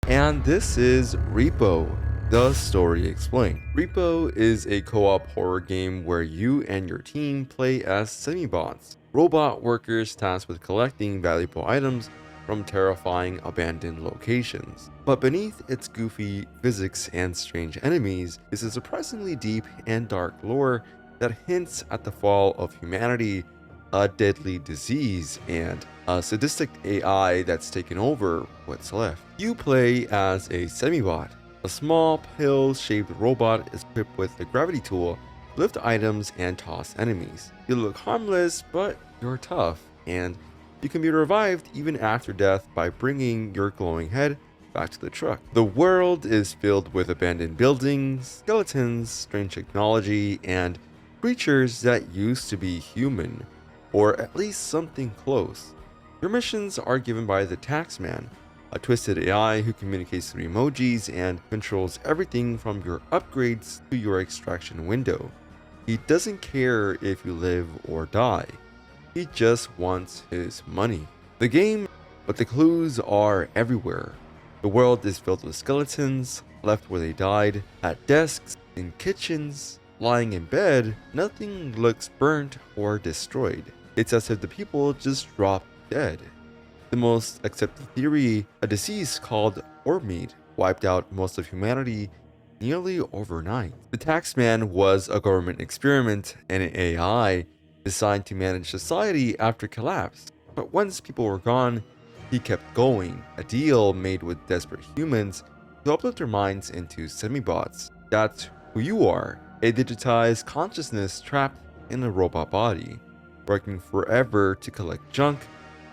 and this is Repo, the story explained. Repo is a co-op horror game where you and your team play as semi-bots, robot workers tasked with collecting valuable items from terrifying abandoned locations. But beneath its goofy physics and strange enemies is a surprisingly deep and dark lore that hints at the fall of humanity, a deadly disease, and a sadistic AI that's taken over what's left. You play as a semibot, a small pill-shaped robot equipped with a gravity tool to lift items and toss enemies. You look harmless, but you're tough, and you can be revived even after death by bringing your glowing head back to the truck. The world is filled with abandoned buildings, skeletons, strange technology, and creatures that used to be human, or at least something close. Your missions are given by the Taxman, a twisted AI who communicates through emojis and controls everything from your upgrades to your extraction window. He doesn't care if you live or die. He just wants his money. But the clues are everywhere. The world is filled with skeletons, left where they died, at desks, in kitchens, lying in bed. Nothing looks burnt or destroyed. It's as if the people just dropped dead. The most accepted theory, a disease called R.E.P.O, wiped out most of humanity nearly overnight. The Taxman was a government experiment and an AI designed to manage society after collapse. But once people were gone, he kept going, a deal made with desperate humans to uplift their minds into semi-bots. That's who you are, a digitized consciousness trapped in a robot body, working forever to collect junk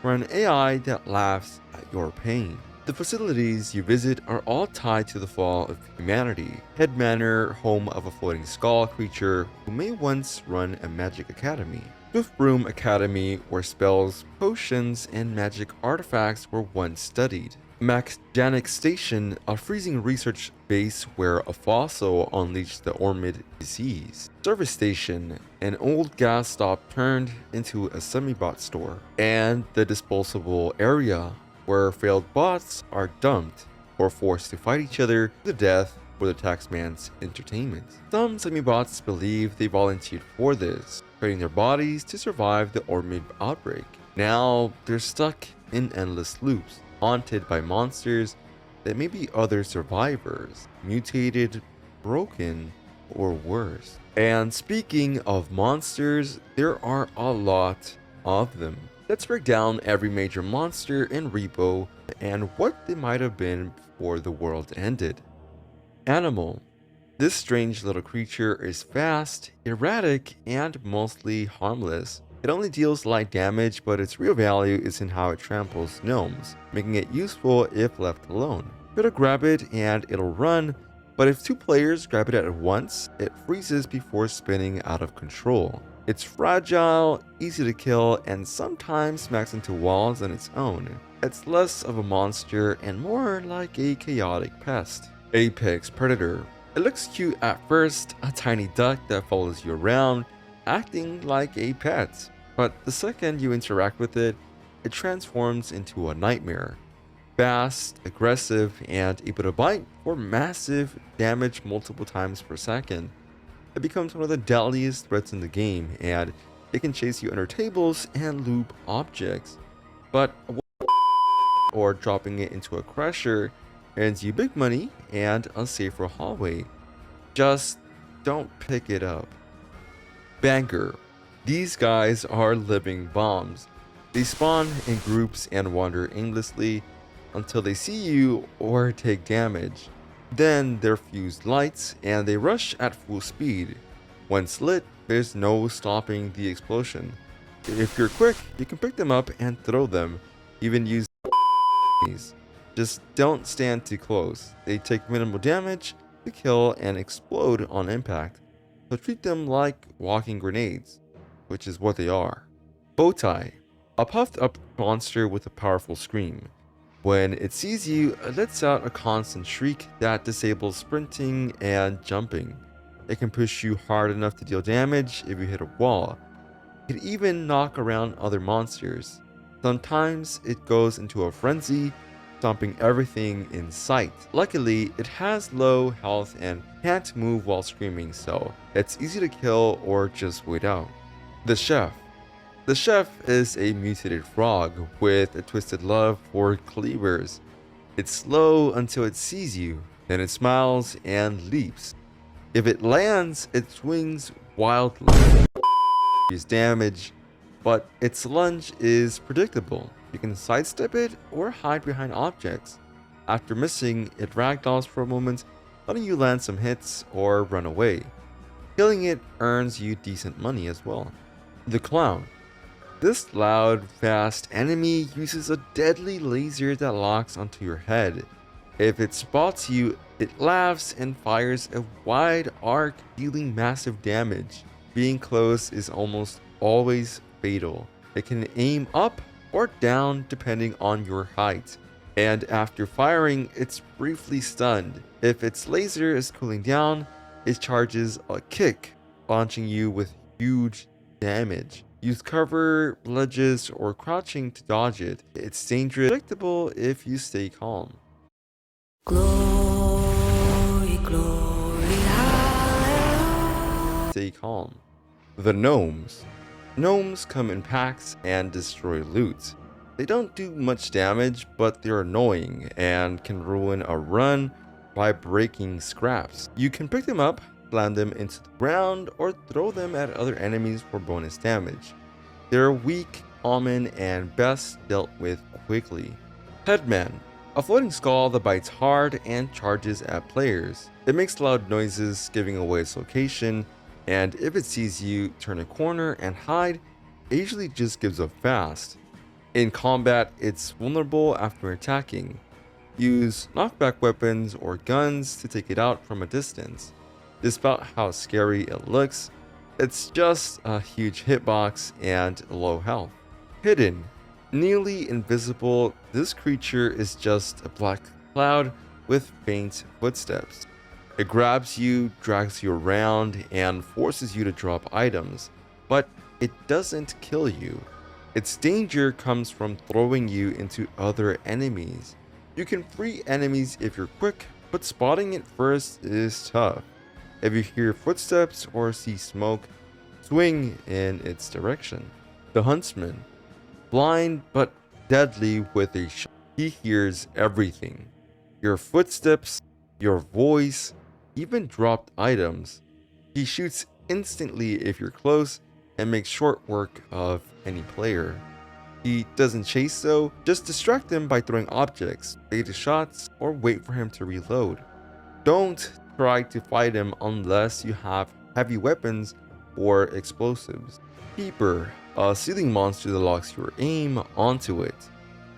for an AI that laughs at your pain. The facilities you visit are all tied to the fall of humanity. Head Manor, home of a floating skull creature who may once run a magic academy. Swiftbroom Academy, where spells, potions, and magic artifacts were once studied. Macjanic Station, a freezing research base where a fossil unleashed the Ormid disease. Service Station, an old gas stop turned into a semi-bot store. And the disposable area, where failed bots are dumped or forced to fight each other to the death for the Taxman's entertainment. Some semi-bots believe they volunteered for this, trading their bodies to survive the Ormid outbreak. Now they're stuck in endless loops, haunted by monsters that may be other survivors, mutated, broken, or worse. And speaking of monsters, there are a lot of them. Let's break down every major monster in Repo and what they might have been before the world ended. Animal. This strange little creature is fast, erratic, and mostly harmless. It only deals light damage, but its real value is in how it tramples gnomes, making it useful if left alone. Try to grab it and it'll run, but if two players grab it at once, it freezes before spinning out of control. It's fragile, easy to kill, and sometimes smacks into walls on its own. It's less of a monster and more like a chaotic pest. Apex Predator. It looks cute at first, a tiny duck that follows you around, acting like a pet. But the second you interact with it, it transforms into a nightmare. Fast, aggressive, and able to bite for massive damage multiple times per second. It becomes one of the deadliest threats in the game, and it can chase you under tables and loop objects. But or dropping it into a crusher earns you big money and a safer hallway. Just don't pick it up. Banker. These guys are living bombs. They spawn in groups and wander aimlessly until they see you or take damage. Then their fuse lights and they rush at full speed. Once lit, there's no stopping the explosion. If you're quick, you can pick them up and throw them, even use these. Just don't stand too close. They take minimal damage to kill and explode on impact, so treat them like walking grenades, which is what they are. Bowtie. A puffed up monster with a powerful scream. When it sees you, it lets out a constant shriek that disables sprinting and jumping. It can push you hard enough to deal damage if you hit a wall. It can even knock around other monsters. Sometimes it goes into a frenzy, stomping everything in sight. Luckily, it has low health and can't move while screaming, so it's easy to kill or just wait out. The Chef. The Chef is a mutated frog with a twisted love for cleavers. It's slow until it sees you, then it smiles and leaps. If it lands, it swings wildly, its damage, but its lunge is predictable. You can sidestep it or hide behind objects. After missing, it ragdolls for a moment, letting you land some hits or run away. Killing it earns you decent money as well. The Clown. This loud, fast enemy uses a deadly laser that locks onto your head. If it spots you, it laughs and fires a wide arc, dealing massive damage. Being close is almost always fatal. It can aim up or down depending on your height, and after firing, it's briefly stunned. If its laser is cooling down, it charges a kick, launching you with huge damage. Use cover, ledges, or crouching to dodge it. It's dangerous, predictable if you stay calm. Glory, glory, hallelujah. Stay calm. The Gnomes. Gnomes come in packs and destroy loot. They don't do much damage, but they're annoying and can ruin a run by breaking scraps. You can pick them up, slam them into the ground, or throw them at other enemies for bonus damage. They're weak, common, and best dealt with quickly. Headman. A floating skull that bites hard and charges at players. It makes loud noises, giving away its location, and if it sees you turn a corner and hide, it usually just gives up fast. In combat, it's vulnerable after attacking. Use knockback weapons or guns to take it out from a distance. Despite how scary it looks, it's just a huge hitbox and low health. Hidden. Nearly invisible, this creature is just a black cloud with faint footsteps. It grabs you, drags you around, and forces you to drop items, but it doesn't kill you. Its danger comes from throwing you into other enemies. You can free enemies if you're quick, but spotting it first is tough. If you hear footsteps or see smoke, swing in its direction. The Huntsman. Blind but deadly with a shot. He hears everything. Your footsteps, your voice, even dropped items. He shoots instantly if you're close and makes short work of any player. He doesn't chase though, just distract him by throwing objects, bait his shots, or wait for him to reload. Don't try to fight him unless you have heavy weapons or explosives. Keeper. A ceiling monster that locks your aim onto it.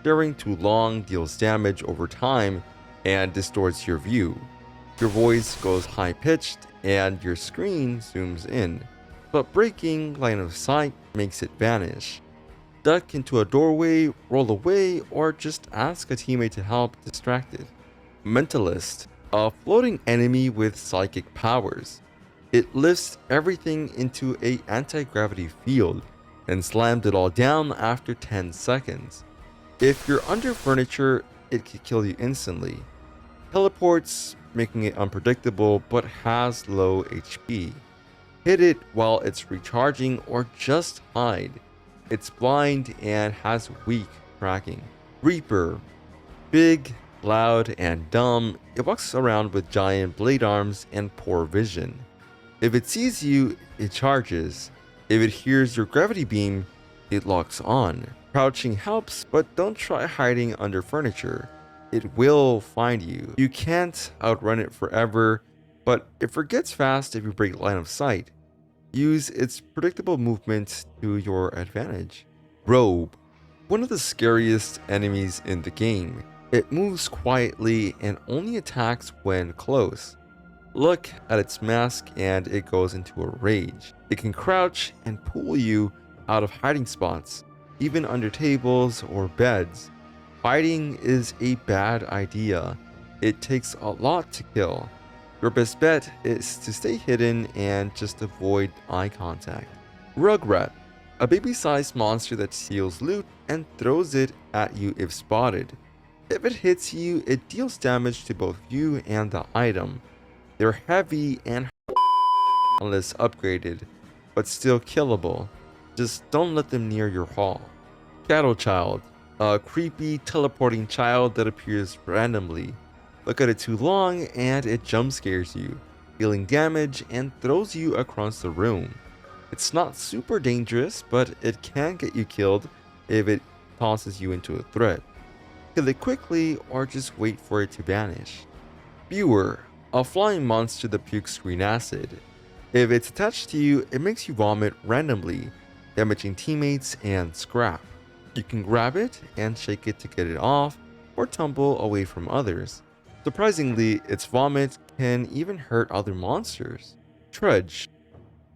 Staring too long deals damage over time and distorts your view. Your voice goes high-pitched and your screen zooms in, but breaking line of sight makes it vanish. Duck into a doorway, roll away, or just ask a teammate to help distracted. Mentalist. A floating enemy with psychic powers. It lifts everything into an anti-gravity field and slammed it all down after 10 seconds. If you're under furniture, it could kill you instantly. Teleports, making it unpredictable but has low HP. Hit it while it's recharging or just hide. It's blind and has weak tracking. Reaper. Big, loud, and dumb, it walks around with giant blade arms and poor vision. If it sees you, it charges. If it hears your gravity beam, it locks on. Crouching helps, but don't try hiding under furniture. It will find you. You can't outrun it forever, but it forgets fast if you break line of sight. Use its predictable movement to your advantage. Robe. One of the scariest enemies in the game. It moves quietly and only attacks when close. Look at its mask and it goes into a rage. It can crouch and pull you out of hiding spots, even under tables or beds. Fighting is a bad idea. It takes a lot to kill. Your best bet is to stay hidden and just avoid eye contact. Rugrat. A baby-sized monster that steals loot and throws it at you if spotted. If it hits you, it deals damage to both you and the item. They're heavy and unless upgraded, but still killable. Just don't let them near your hall. Shadow Child, a creepy teleporting child that appears randomly. Look at it too long and it jump scares you, dealing damage and throws you across the room. It's not super dangerous, but it can get you killed if it tosses you into a threat. Kill it quickly or just wait for it to vanish. Viewer, a flying monster that pukes green acid. If it's attached to you, it makes you vomit randomly, damaging teammates and scrap. You can grab it and shake it to get it off or tumble away from others. Surprisingly, its vomit can even hurt other monsters. Trudge.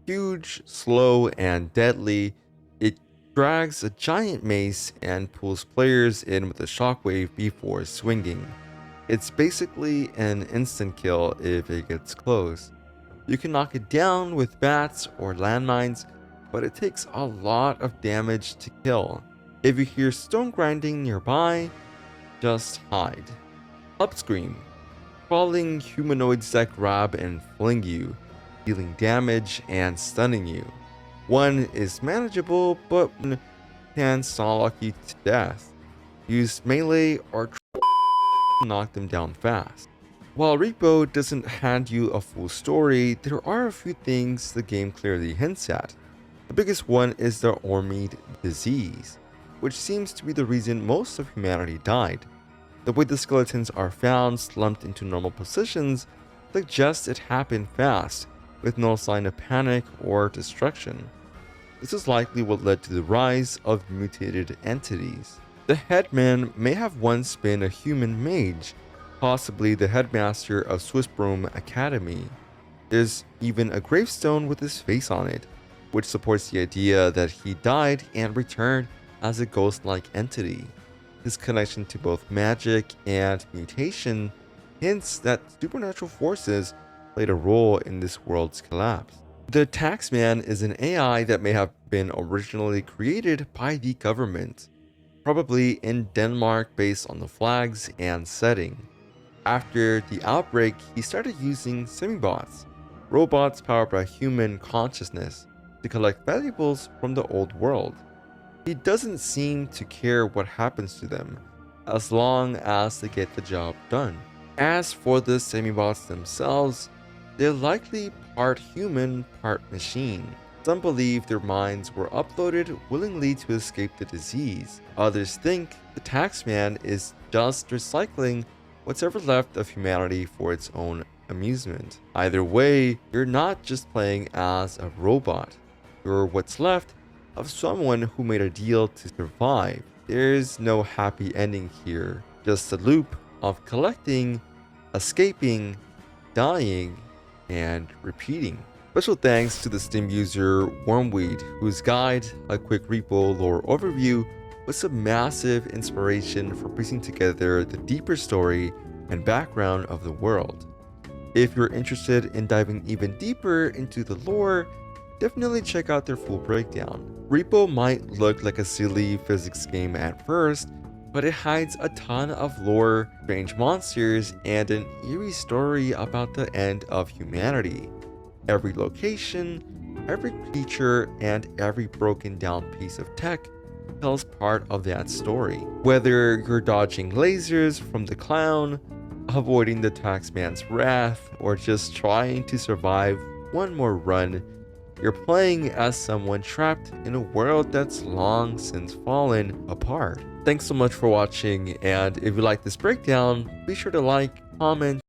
Huge, slow, and deadly, it drags a giant mace and pulls players in with a shockwave before swinging. It's basically an instant kill if it gets close. You can knock it down with bats or landmines, but it takes a lot of damage to kill. If you hear stone grinding nearby, just hide. Upscream. Crawling humanoids that grab and fling you, dealing damage and stunning you. One is manageable, but one can stalk you to death. Use melee or knock them down fast. While Repo doesn't hand you a full story, there are a few things the game clearly hints at. The biggest one is the R.E.P.O disease, which seems to be the reason most of humanity died. The way the skeletons are found slumped into normal positions suggests it happened fast, with no sign of panic or destruction. This is likely what led to the rise of mutated entities. The headman may have once been a human mage, possibly the headmaster of Swissbrom Academy. There's even a gravestone with his face on it, which supports the idea that he died and returned as a ghost-like entity. His connection to both magic and mutation hints that supernatural forces played a role in this world's collapse. The Taxman is an AI that may have been originally created by the government, probably in Denmark based on the flags and setting. After the outbreak, he started using semi-bots, robots powered by human consciousness, to collect valuables from the old world. He doesn't seem to care what happens to them, as long as they get the job done. As for the semi-bots themselves, they're likely part human, part machine. Some believe their minds were uploaded willingly to escape the disease. Others think the Taxman is just recycling what's ever left of humanity for its own amusement. Either way, you're not just playing as a robot. You're what's left of someone who made a deal to survive. There's no happy ending here, just a loop of collecting, escaping, dying, and repeating. Special thanks to the Steam user Wormweed, whose guide, A Quick Repo Lore Overview, was a massive inspiration for piecing together the deeper story and background of the world. If you're interested in diving even deeper into the lore, definitely check out their full breakdown. Repo might look like a silly physics game at first, but it hides a ton of lore, strange monsters, and an eerie story about the end of humanity. Every location, every creature, and every broken down piece of tech tells part of that story. Whether you're dodging lasers from the clown, avoiding the Taxman's wrath, or just trying to survive one more run, you're playing as someone trapped in a world that's long since fallen apart. Thanks so much for watching, and if you like this breakdown, be sure to like, comment,